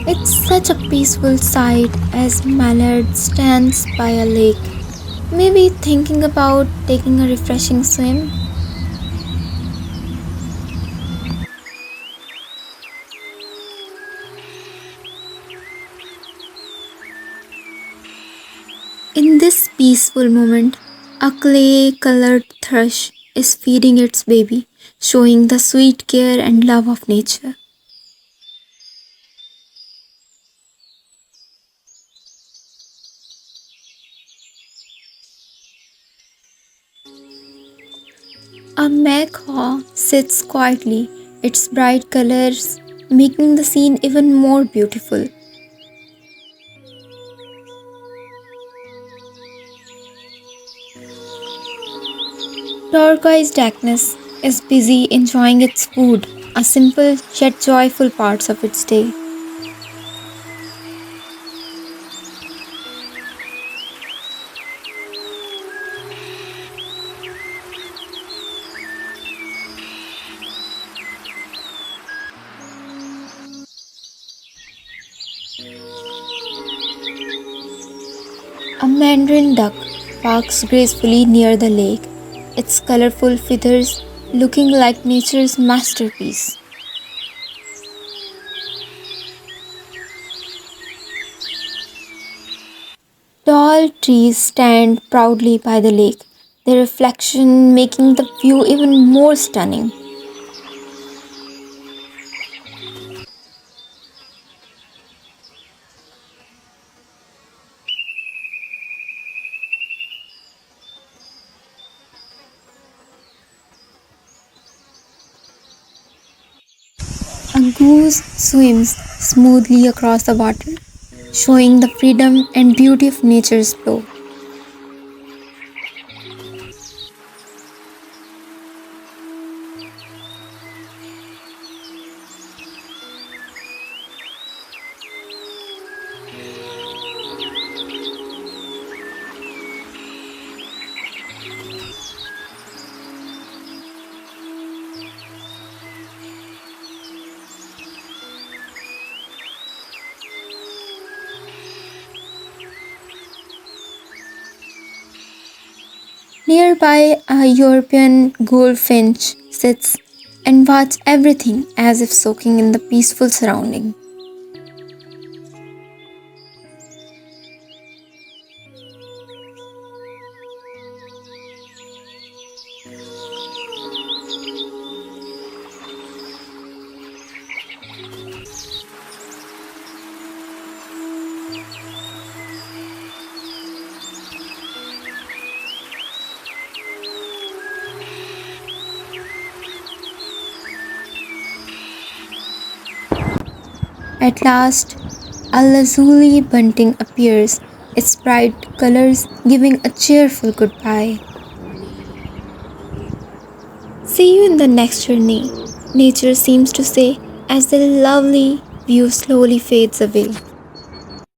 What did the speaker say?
It's such a peaceful sight as Mallard stands by a lake, maybe thinking about taking a refreshing swim. In this peaceful moment, a clay colored thrush is feeding its baby, showing the sweet care and love of nature. A macaw sits quietly, its bright colors making the scene even more beautiful. Turquoise darkness is busy enjoying its food, a simple yet joyful part of its day. A mandarin duck parks gracefully near the lake, its colorful feathers looking like nature's masterpiece. Tall trees stand proudly by the lake, their reflection making the view even more stunning. A goose swims smoothly across the water, showing the freedom and beauty of nature's flow. Nearby, a European goldfinch sits and watches everything as if soaking in the peaceful surrounding. At last, a lazuli bunting appears, its bright colors giving a cheerful goodbye. See you in the next journey, nature seems to say as the lovely view slowly fades away.